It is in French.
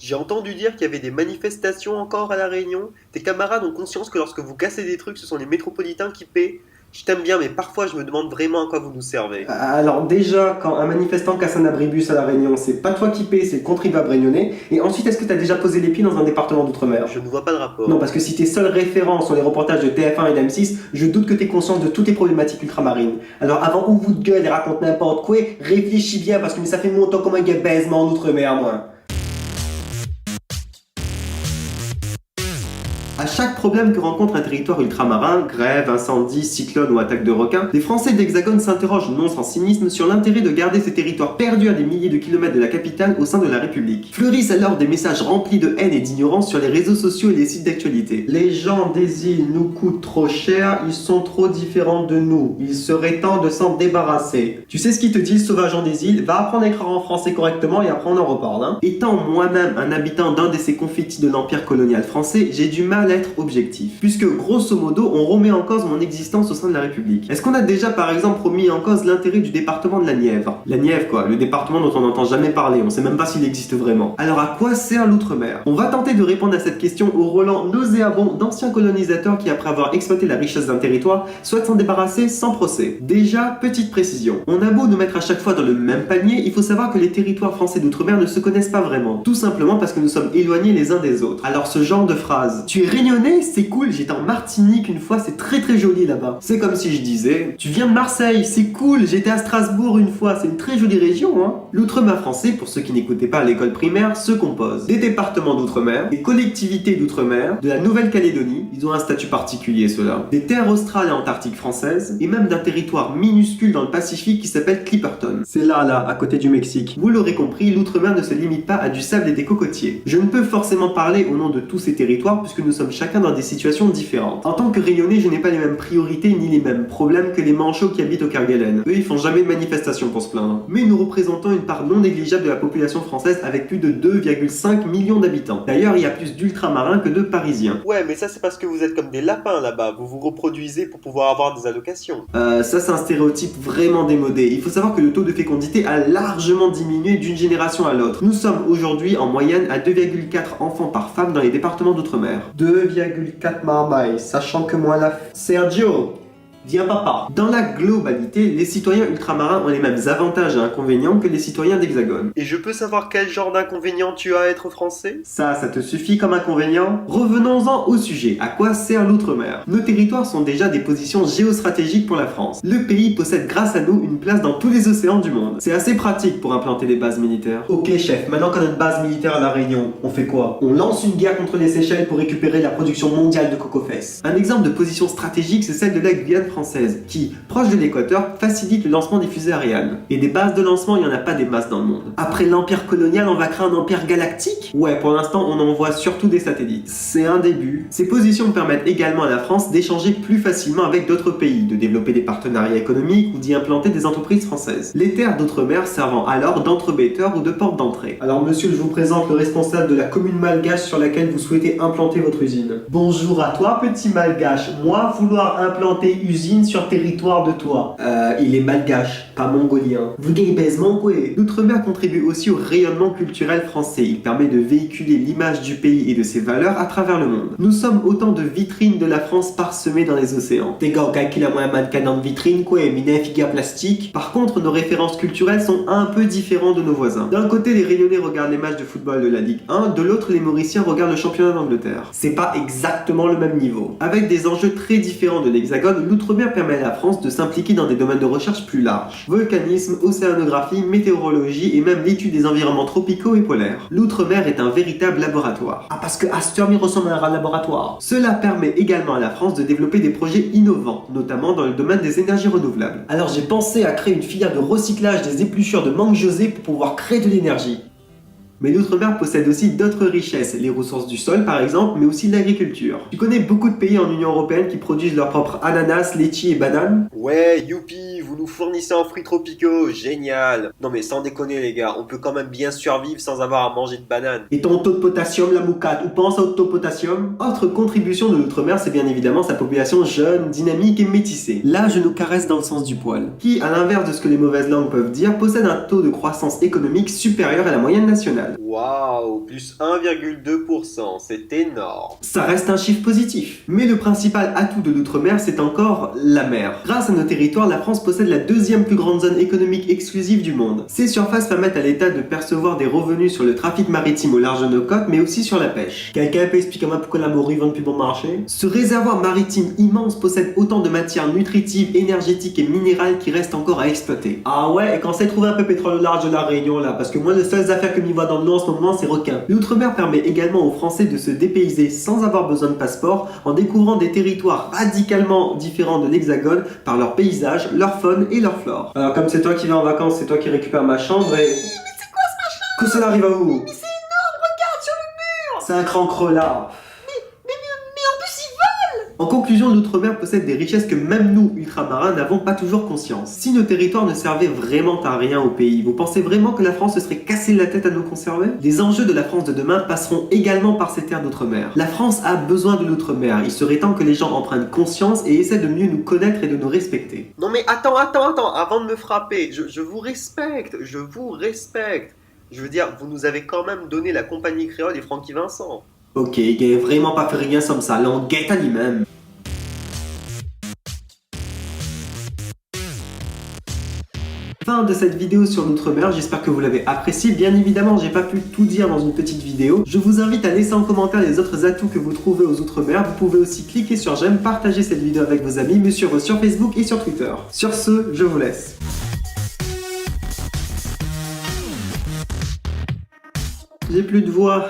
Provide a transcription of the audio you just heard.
J'ai entendu dire qu'il y avait des manifestations encore à La Réunion. Tes camarades ont conscience que lorsque vous cassez des trucs, ce sont les métropolitains qui paient. Je t'aime bien, mais parfois je me demande vraiment à quoi vous nous servez. Alors déjà, quand un manifestant casse un abribus à La Réunion, c'est pas toi qui paies, c'est le contribuable réunionnais. Et ensuite, est-ce que t'as déjà posé les pieds dans un département d'outre-mer? Je ne vois pas de rapport. Non, parce que si tes seuls références sont les reportages de TF1 et d'M6, je doute que t'aies conscience de toutes les problématiques ultramarines. Alors avant, ouvre de gueule et raconte n'importe quoi, réfléchis bien, parce que ça fait longtemps qu'on m'a baisement en outre-mer, moi. À chaque problème que rencontre un territoire ultramarin, grève, incendie, cyclone ou attaque de requins, les Français de l'Hexagone s'interrogent non sans cynisme sur l'intérêt de garder ces territoires perdus à des milliers de kilomètres de la capitale au sein de la République. Fleurissent alors des messages remplis de haine et d'ignorance sur les réseaux sociaux et les sites d'actualité. Les gens des îles nous coûtent trop cher, ils sont trop différents de nous. Il serait temps de s'en débarrasser. Tu sais ce qu'ils te disent, sauvageant des îles? Va apprendre à écrire en français correctement et après on en reparle. Étant moi-même un habitant d'un de ces confettis de l'empire colonial français, j'ai du mal à être objectif. Puisque, grosso modo, on remet en cause mon existence au sein de la République. Est-ce qu'on a déjà, par exemple, remis en cause l'intérêt du département de la Nièvre? La Nièvre, quoi, le département dont on n'entend jamais parler, on sait même pas s'il existe vraiment. Alors, à quoi sert l'outre-mer? On va tenter de répondre à cette question au Roland nauséabond d'anciens colonisateurs qui, après avoir exploité la richesse d'un territoire, souhaitent s'en débarrasser sans procès. Déjà, petite précision. On a beau nous mettre à chaque fois dans le même panier, il faut savoir que les territoires français d'outre-mer ne se connaissent pas vraiment. Tout simplement parce que nous sommes éloignés les uns des autres. Alors, ce genre de phrase, tu es réunionnais, c'est cool, j'étais en Martinique une fois, c'est très très joli là-bas. C'est comme si je disais, tu viens de Marseille, c'est cool, j'étais à Strasbourg une fois, c'est une très jolie région. L'outre-mer français, pour ceux qui n'écoutaient pas à l'école primaire, se compose des départements d'outre-mer, des collectivités d'outre-mer, de la Nouvelle-Calédonie, ils ont un statut particulier ceux-là, des terres australes et antarctiques françaises, et même d'un territoire minuscule dans le Pacifique qui s'appelle Clipperton. C'est là, à côté du Mexique. Vous l'aurez compris, l'outre-mer ne se limite pas à du sable et des cocotiers. Je ne peux forcément parler au nom de tous ces territoires puisque nous sommes chacun dans des situations différentes. En tant que Réunionnais, je n'ai pas les mêmes priorités ni les mêmes problèmes que les manchots qui habitent au Kerguelen. Eux, ils font jamais de manifestation pour se plaindre. Mais nous représentons une part non négligeable de la population française avec plus de 2,5 millions d'habitants. D'ailleurs, il y a plus d'ultramarins que de Parisiens. Ouais, mais ça c'est parce que vous êtes comme des lapins là-bas, vous vous reproduisez pour pouvoir avoir des allocations. Ça c'est un stéréotype vraiment démodé. Il faut savoir que le taux de fécondité a largement diminué d'une génération à l'autre. Nous sommes aujourd'hui en moyenne à 2,4 enfants par femme dans les départements d'outre-mer. 2,4 marmailles, sachant que moi la... Sergio, viens papa. Dans la globalité, les citoyens ultramarins ont les mêmes avantages et inconvénients que les citoyens d'Hexagone. Et je peux savoir quel genre d'inconvénient tu as à être français? Ça te suffit comme inconvénient? Revenons-en au sujet. À quoi sert l'outre-mer? Nos territoires sont déjà des positions géostratégiques pour la France. Le pays possède grâce à nous une place dans tous les océans du monde. C'est assez pratique pour implanter des bases militaires. Ok chef, maintenant qu'on a une base militaire à La Réunion, on fait quoi? On lance une guerre contre les Seychelles pour récupérer la production mondiale de coco-fesses. Un exemple de position stratégique, c'est celle de la Guyane française, qui, proche de l'équateur, facilite le lancement des fusées Ariane. Et des bases de lancement, il n'y en a pas des masses dans le monde. Après l'empire colonial, on va créer un empire galactique? Ouais, pour l'instant, on envoie surtout des satellites. C'est un début. Ces positions permettent également à la France d'échanger plus facilement avec d'autres pays, de développer des partenariats économiques ou d'y implanter des entreprises françaises. Les terres d'outre-mer servant alors d'entrebêteurs ou de porte d'entrée. Alors monsieur, je vous présente le responsable de la commune malgache sur laquelle vous souhaitez implanter votre usine. Bonjour à toi, petit malgache. Moi, vouloir implanter usine sur territoire de toi. Il est malgache, pas mongolien. Vous gagnez baisement quoi? L'outre-mer contribue aussi au rayonnement culturel français. Il permet de véhiculer l'image du pays et de ses valeurs à travers le monde. Nous sommes autant de vitrines de la France parsemées dans les océans. Des gars, qui a moins mannequin dans de vitrine quoi, et mine figure plastique. Par contre, nos références culturelles sont un peu différentes de nos voisins. D'un côté, les Réunionnais regardent les matchs de football de la Ligue 1, de l'autre, les Mauriciens regardent le championnat d'Angleterre. C'est pas exactement le même niveau. Avec des enjeux très différents de l'Hexagone, l'outre-mer permet à la France de s'impliquer dans des domaines de recherche plus larges. Volcanisme, océanographie, météorologie et même l'étude des environnements tropicaux et polaires. L'outre-mer est un véritable laboratoire. Ah, parce que Astor ressemble à un laboratoire. Cela permet également à la France de développer des projets innovants, notamment dans le domaine des énergies renouvelables. Alors j'ai pensé à créer une filière de recyclage des épluchures de mangue José pour pouvoir créer de l'énergie. Mais l'outre-mer possède aussi d'autres richesses, les ressources du sol par exemple, mais aussi l'agriculture. Tu connais beaucoup de pays en Union Européenne qui produisent leurs propres ananas, litchis et bananes? Ouais, youpi, vous nous fournissez en fruits tropicaux, génial. Non mais sans déconner les gars, on peut quand même bien survivre sans avoir à manger de bananes. Et ton taux de potassium, la moucate, ou pense au taux de potassium? Autre contribution de l'outre-mer, c'est bien évidemment sa population jeune, dynamique et métissée. Là, je nous caresse dans le sens du poil. Qui, à l'inverse de ce que les mauvaises langues peuvent dire, possède un taux de croissance économique supérieur à la moyenne nationale. Waouh, plus 1,2%, c'est énorme. Ça reste un chiffre positif. Mais le principal atout de l'outre-mer, c'est encore la mer. Grâce à nos territoires, la France possède la deuxième plus grande zone économique exclusive du monde. Ces surfaces permettent à l'État de percevoir des revenus sur le trafic maritime au large de nos côtes, mais aussi sur la pêche. Quelqu'un peut expliquer à moi pourquoi la morue vend plus bon marché? Ce réservoir maritime immense possède autant de matières nutritives, énergétiques et minérales qui restent encore à exploiter. Ah ouais, et quand c'est trouvé un peu pétrole au large de la Réunion là, parce que moi les seules affaires que m'y voit dans le nord en ce moment c'est requin. L'outre-mer permet également aux Français de se dépayser sans avoir besoin de passeport en découvrant des territoires radicalement différents de l'Hexagone par leur paysage, leur faune et leur flore. Alors comme c'est toi qui vas en vacances, c'est toi qui récupères ma chambre et... Mais c'est quoi ce machin? Que cela arrive à vous? Mais c'est énorme, regarde sur le mur! C'est un cran creux là. En conclusion, l'outre-mer possède des richesses que même nous, ultramarins, n'avons pas toujours conscience. Si nos territoires ne servaient vraiment à rien au pays, vous pensez vraiment que la France se serait cassé la tête à nous conserver? Les enjeux de la France de demain passeront également par ces terres d'outre-mer. La France a besoin de l'outre-mer, il serait temps que les gens en prennent conscience et essaient de mieux nous connaître et de nous respecter. Non mais attends, avant de me frapper, je vous respecte, je vous respecte. Je veux dire, vous nous avez quand même donné la compagnie créole et Francky Vincent. Ok, il a vraiment pas fait rien comme ça, là on guette à lui-même. Fin de cette vidéo sur l'outre-mer, j'espère que vous l'avez apprécié. Bien évidemment, j'ai pas pu tout dire dans une petite vidéo. Je vous invite à laisser en commentaire les autres atouts que vous trouvez aux outre-mer. Vous pouvez aussi cliquer sur j'aime, partager cette vidéo avec vos amis, me suivre sur Facebook et sur Twitter. Sur ce, je vous laisse. J'ai plus de voix.